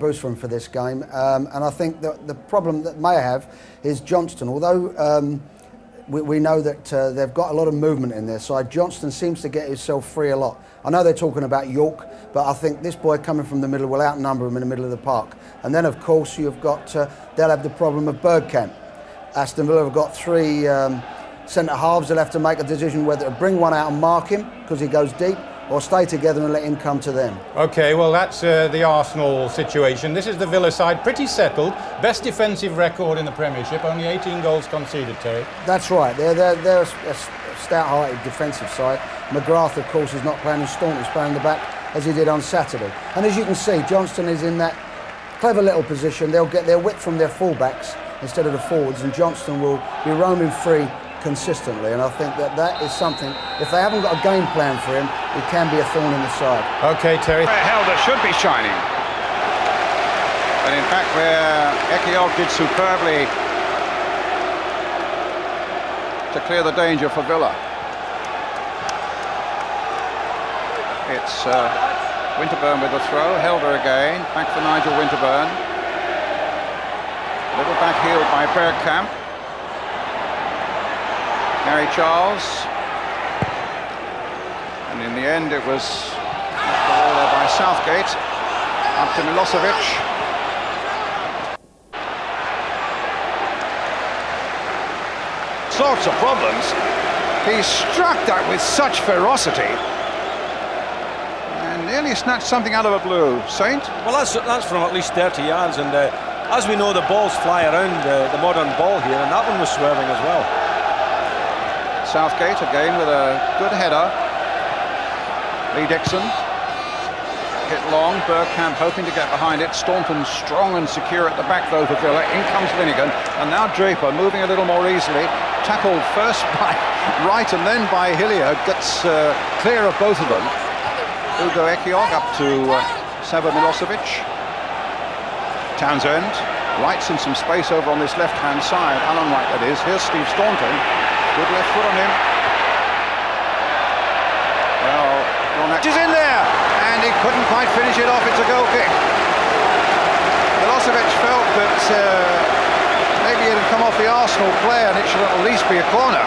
boost for him for this game. And I think that the problem that Mayer have is Johnston. Although we know that they've got a lot of movement in their side, Johnston seems to get himself free a lot. I know they're talking about Yorke, but I think this boy coming from the middle will outnumber him in the middle of the park. And then, of course, you've got they'll have the problem of Bergkamp. Aston Villa have got 3 centre halves. They'll have to make a decision whether to bring one out and mark him because he goes deep, or stay together and let him come to them. OK, well, that's the Arsenal situation. This is the Villa side, pretty settled. Best defensive record in the Premiership, only 18 goals conceded, Terry. That's right. They're a stout-hearted defensive side. McGrath, of course, is not playing, and Staunton's playing the back, as he did on Saturday. And as you can see, Johnston is in that clever little position. They'll get their width from their full-backs instead of the forwards, and Johnston will be roaming free consistently, and I think that is something, if they haven't got a game plan for him, it can be a thorn in the side. OK, Terry. Helder should be shining. But in fact, where Yorke did superbly to clear the danger for Villa. It's Winterburn with the throw, Helder again, back for Nigel Winterburn. Little back heeled by Bergkamp. Harry Charles, and in the end it was knocked the ball there by Southgate, up to Milosevic. Sorts of problems. He struck that with such ferocity and nearly snatched something out of a blue. Saint? Well, that's from at least 30 yards, and as we know, the balls fly around the modern ball here, and that one was swerving as well. Southgate again with a good header. Lee Dixon hit long. Bergkamp hoping to get behind it. Staunton strong and secure at the back though for Villa. In comes Linnigan, and now Draper moving a little more easily. Tackled first by Wright and then by Hillier. Gets clear of both of them. Ugo Yorke up to Sava Milosevic. Townsend. Wright's in some space over on this left-hand side. Alan Wright, that is. Here's Steve Staunton. Good left foot on him. Well, Ronak is in there, and he couldn't quite finish it off. It's a goal kick. Milosevic felt that maybe it had come off the Arsenal player, and it should at least be a corner.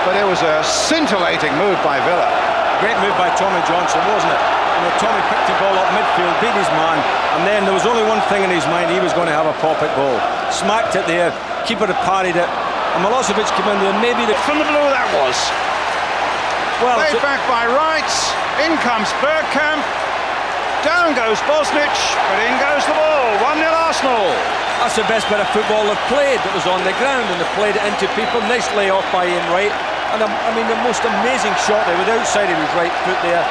But it was a scintillating move by Villa. Great move by Tommy Johnson, wasn't it? You know, Tommy picked the ball up midfield, beat his man, and then there was only one thing in his mind: he was going to have a pop at goal. Smacked it there. Keeper had parried it. And Milosevic came in there, maybe from the blue that was. Well, played back by Wright. In comes Bergkamp. Down goes Bosnich, but in goes the ball. 1-0 Arsenal. That's the best bit of football they've played. That was on the ground, and they played it into people. Nice layoff by Ian Wright, and I mean the most amazing shot there with the outside of his right foot there.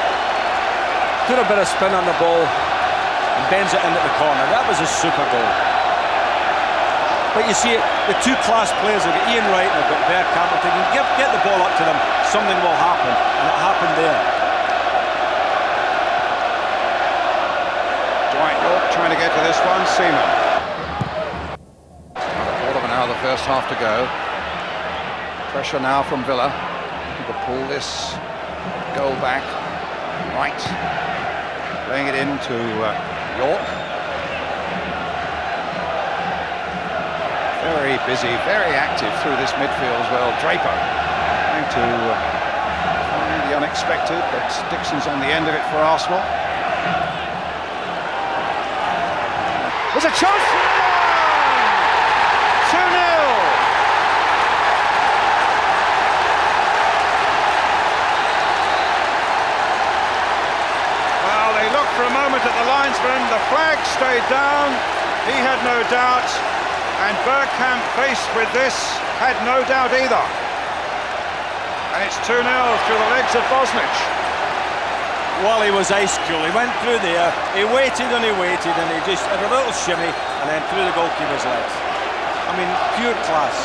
Put a bit of spin on the ball and bends it into the corner. That was a super goal. But you see, the two class players, they've got Ian Wright and they've got Bergkamp. If they can get the ball up to them, something will happen, and it happened there. Dwight Yorke trying to get to this one. Seaman. Quarter of an hour, the first half to go. Pressure now from Villa. To pull this goal back. Wright playing it into Yorke. Very busy, very active through this midfield as well. Draper trying to find the unexpected, but Dixon's on the end of it for Arsenal. There's a chance for the one! 2-0! Well, they looked for a moment at the linesman. The flag stayed down. He had no doubt. And Bergkamp, faced with this, had no doubt either. And it's 2-0 through the legs of Bosnich. Well, he was ice cool. He went through there, he waited, and he just had a little shimmy, and then through the goalkeeper's legs. I mean, pure class.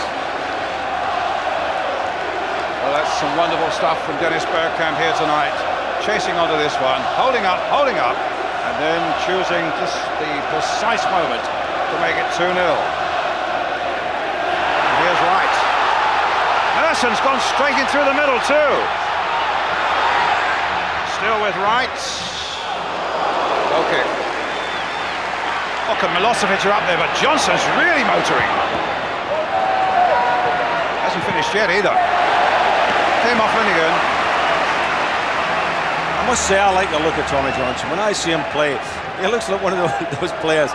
Well, that's some wonderful stuff from Dennis Bergkamp here tonight. Chasing onto this one, holding up, and then choosing just the precise moment to make it 2-0. Here's Wright. Merson's gone straight in through the middle too. Still with Wright. Okay. Yorke and Milosevic are up there, but Johnson's really motoring. Hasn't finished yet either. Came off Linnigan. I must say I like the look of Tommy Johnson. When I see him play, he looks like one of those players.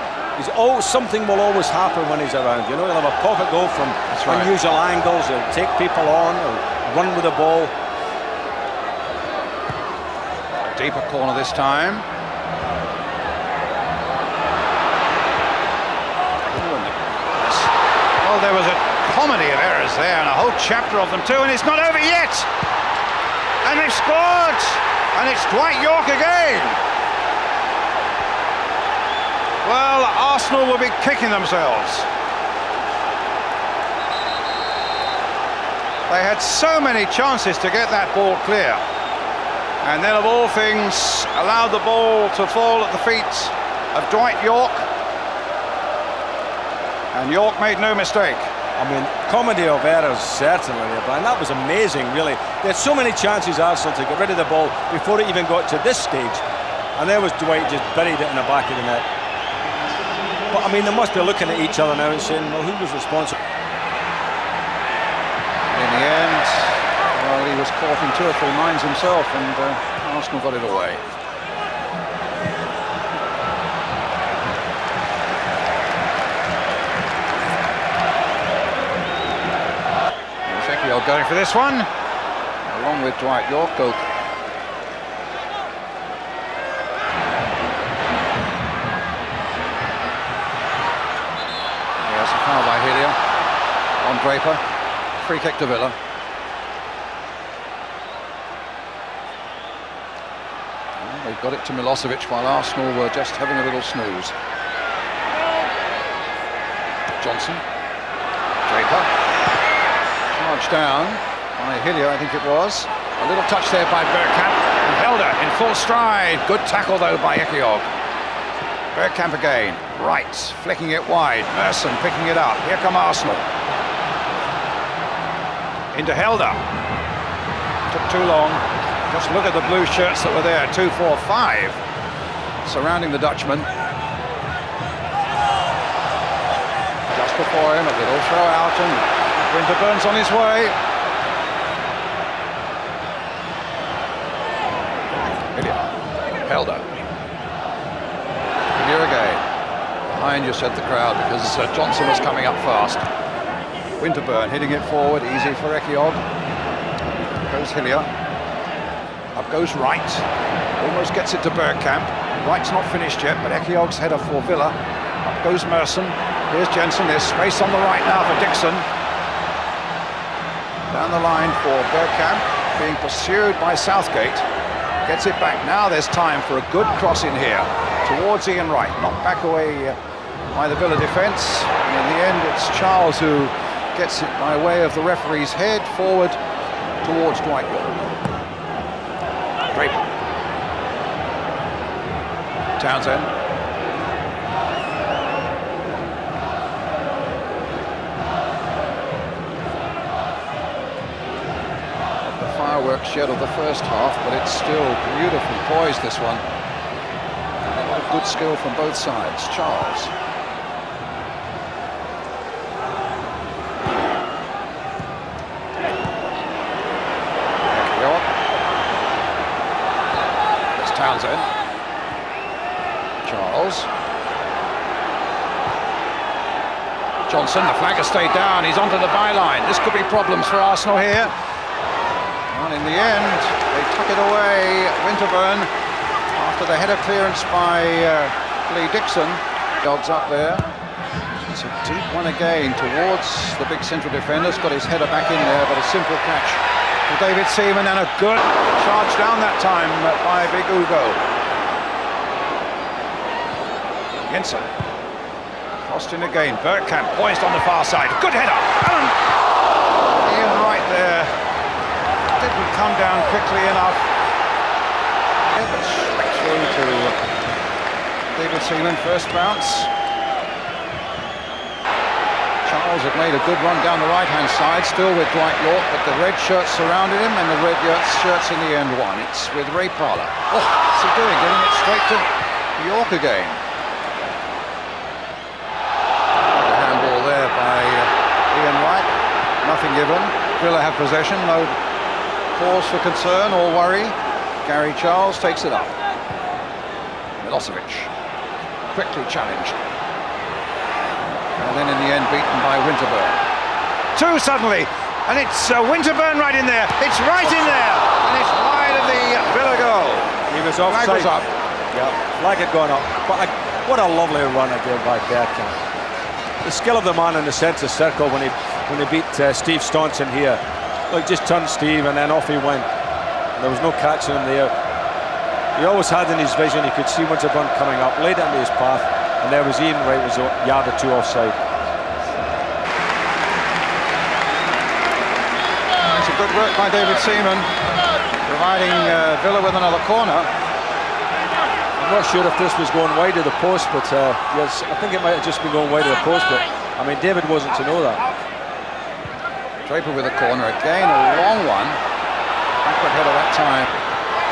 Something will always happen when he's around. You know, he'll have a perfect goal from unusual angles. He'll take people on. He'll run with the ball. A deeper corner this time. Oh, there was a comedy of errors there, and a whole chapter of them too, and it's not over yet. And they've scored, and it's Dwight Yorke again. Well, Arsenal will be kicking themselves. They had so many chances to get that ball clear, and then of all things allowed the ball to fall at the feet of Dwight Yorke, and Yorke made no mistake. I mean, comedy of errors, certainly, Brian. That was amazing, really. They had so many chances, Arsenal, to get rid of the ball before it even got to this stage. And there was Dwight, just buried it in the back of the net. But, I mean, they must be looking at each other now and saying, well, who was responsible? In the end, well, he was caught in 2 or 3 minds himself, and Arsenal got it away. Going for this one, along with Dwight Yorke. There's a foul by Hillier on Draper. Free kick to Villa. Well, they've got it to Milosevic while Arsenal were just having a little snooze. Johnson. Draper. Charged down by Hillier, I think it was. A little touch there by Bergkamp, and Helder in full stride. Good tackle though by Yorke. Bergkamp again, right, flicking it wide. Merson picking it up. Here come Arsenal. Into Helder. Took too long. Just look at the blue shirts that were there. 2, 4, 5 surrounding the Dutchman. Just before him, a little throw out, and Winterburn's on his way. Helder. Here again. Behind you, said the crowd, because Johnson was coming up fast. Winterburn hitting it forward, easy for Yorke. Goes Hillier. Up goes Wright. Almost gets it to Bergkamp. Wright's not finished yet, but Yorke's header for Villa. Up goes Merson. Here's Jensen. There's space on the right now for Dixon. Down the line for Bergkamp, being pursued by Southgate. Gets it back. Now there's time for a good cross in here towards Ian Wright. Knocked back away by the Villa defence. And in the end, it's Charles who gets it by way of the referee's head forward towards Dwight Yorke. Draper. Townsend. Fireworks shed of the first half, but it's still beautifully poised, this one. And a lot of good skill from both sides. Charles. Yorke. There's Townsend. Charles. Johnson, the flag has stayed down. He's onto the byline. This could be problems for Arsenal here. And in the end, they tuck it away. Winterburn, after the header clearance by Lee Dixon. Dogs up there. It's a deep one again towards the big central defender. Got his header back in there, but a simple catch for David Seaman, and a good charge down that time by Big Ugo. Jensen. Crossed in again. Bergkamp poised on the far side. Good header. Allen. Ian Wright there. Didn't come down quickly enough. But straight through to David Seaman, first bounce. Charles had made a good run down the right-hand side, still with Dwight Yorke, but the red shirts surrounded him, and the red shirts in the end won. It's with Ray Parlour. Oh, what's he doing? Getting it straight to Yorke again. Villa have possession, no cause for concern or worry. Gary Charles takes it up. Milosevic, quickly challenged. And then in the end beaten by Winterburn. Two suddenly, and it's Winterburn right in there. It's right in there, and it's wide of the Villa goal. He was offside. Flag was up. Yeah, flag had gone up. But what a lovely run again by Bergkamp. The skill of the man in the centre circle when he beat Steve Staunton here. Look, just turned Steve and then off he went. There was no catching him there. He always had in his vision, he could see Winterburn coming up, laid it into his path, and there was Ian Wright, was a yard or two offside. It's a good work by David Seaman, providing Villa with another corner. I'm not sure if this was going wide of the post, but yes, I think it might have just been going wide of the post, but I mean, David wasn't to know that. Draper with a corner again, a long one. Backward header that time.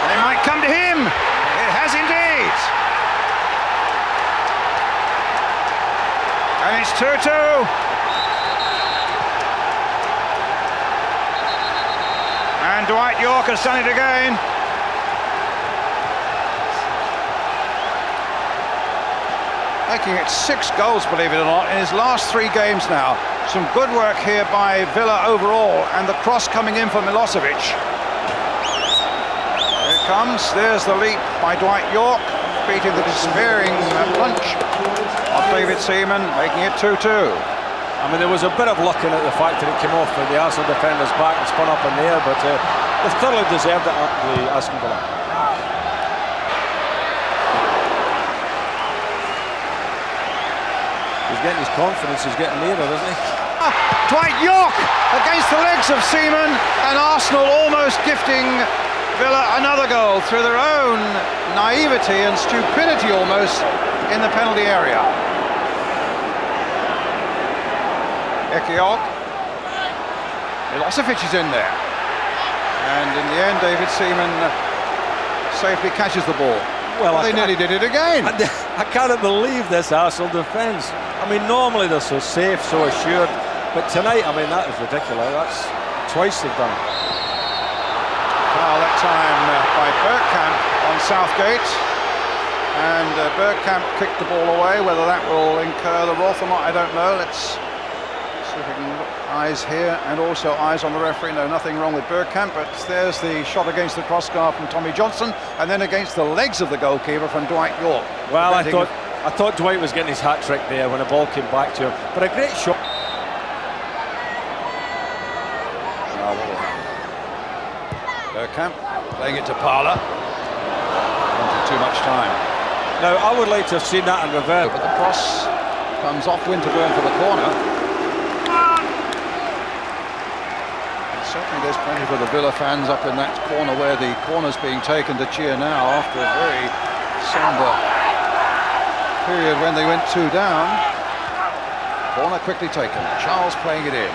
And it might come to him. It has indeed. And it's 2-2. And Dwight Yorke has done it again. Making it 6 goals, believe it or not, in his last 3 games now. Some good work here by Villa overall, and the cross coming in for Milosevic. Here it comes, there's the leap by Dwight Yorke, beating the despairing punch of David Seaman, making it 2-2. I mean, there was a bit of luck in it, the fact that it came off the Arsenal defender's back and spun up in the air, but they thoroughly deserved it at the Aston Villa. He's getting his confidence, he's getting nearer, isn't he? Dwight Yorke against the legs of Seaman, and Arsenal almost gifting Villa another goal through their own naivety and stupidity almost in the penalty area. Yorke, Milosevic is in there, and in the end David Seaman safely catches the ball. Well, they nearly did it again. I cannot believe this Arsenal defence. I mean, normally they're so safe, so assured, but tonight, I mean, that is ridiculous. That's twice they've done it. Foul that time by Bergkamp on Southgate, and Bergkamp kicked the ball away. Whether that will incur the wrath or not, I don't know. Let's see if we can look. Eyes here and also eyes on the referee. No, nothing wrong with Bergkamp, but there's the shot against the crossbar from Tommy Johnson, and then against the legs of the goalkeeper from Dwight Yorke. Well, I thought Dwight was getting his hat-trick there when the ball came back to him, but a great shot. Bergkamp playing it to Parlour. Wanted too much time. Now, I would like to have seen that in reverse. But the cross comes off Winterburn for the corner. Certainly there's plenty for the Villa fans up in that corner where the corner's being taken to cheer now after a very sombre period when they went 2 down. Corner quickly taken. Charles playing it in.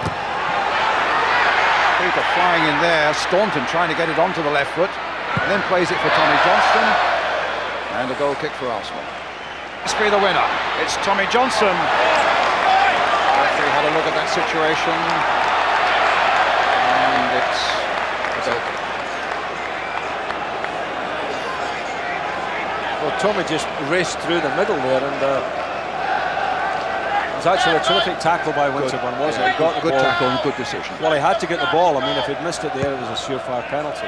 Peter flying in there. Staunton trying to get it onto the left foot, and then plays it for Tommy Johnston. And a goal kick for Arsenal. Must be the winner. It's Tommy Johnson. Referee had a look at that situation. Well, Tommy just raced through the middle there, and it was actually a terrific tackle by Winterburn, wasn't it? He got the good ball. Tackle and good decision. Well, he had to get the ball. I mean, if he'd missed it there, it was a surefire penalty.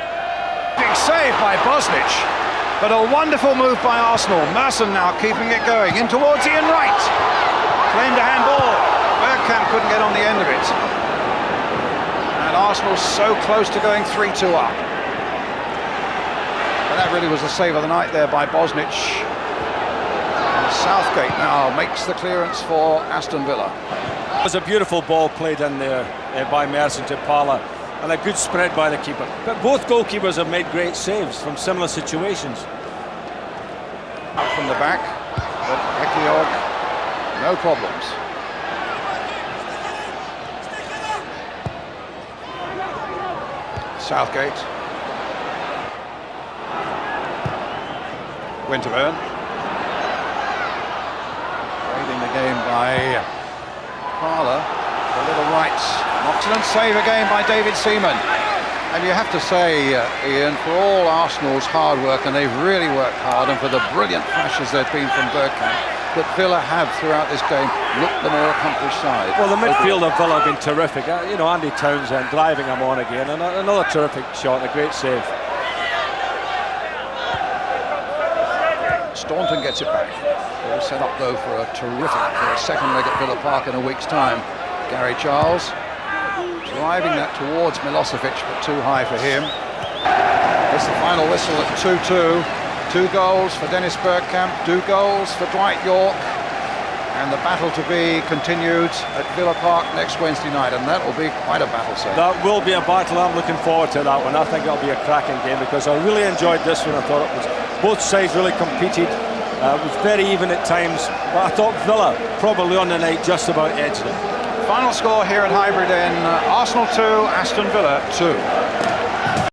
Big save by Bosnich, but a wonderful move by Arsenal. Merson now keeping it going in towards Ian Wright. Claimed a handball. Bergkamp couldn't get on the end of it. And Arsenal so close to going 3-2 up. And that really was the save of the night there by Bosnich. And Southgate now makes the clearance for Aston Villa. It was a beautiful ball played in there by Merson to Parlour, and a good spread by the keeper. But both goalkeepers have made great saves from similar situations. Up from the back, but Yorke, no problems. Southgate. Winterburn. Raiding the game by Parlour. The little right knocks excellent save again by David Seaman. And you have to say, Ian, for all Arsenal's hard work, and they've really worked hard, and for the brilliant flashes there've been from Bergkamp, that Villa have throughout this game looked the more accomplished side. Well, the midfield of Villa have been terrific. You know, Andy Townsend driving him on again, and another terrific shot, a great save. Staunton gets it back. All set up though for a terrific second leg at Villa Park in a week's time. Gary Charles driving that towards Milosevic, but too high for him. It's the final whistle at 2-2. 2 goals for Dennis Bergkamp, 2 goals for Dwight Yorke, and the battle to be continued at Villa Park next Wednesday night, and that will be quite a battle, sir. That will be a battle. I'm looking forward to that one. I think it'll be a cracking game, because I really enjoyed this one. I thought it was, both sides really competed. It was very even at times, but I thought Villa probably on the night just about edged it. Final score here at Highbury then, Arsenal 2, Aston Villa 2.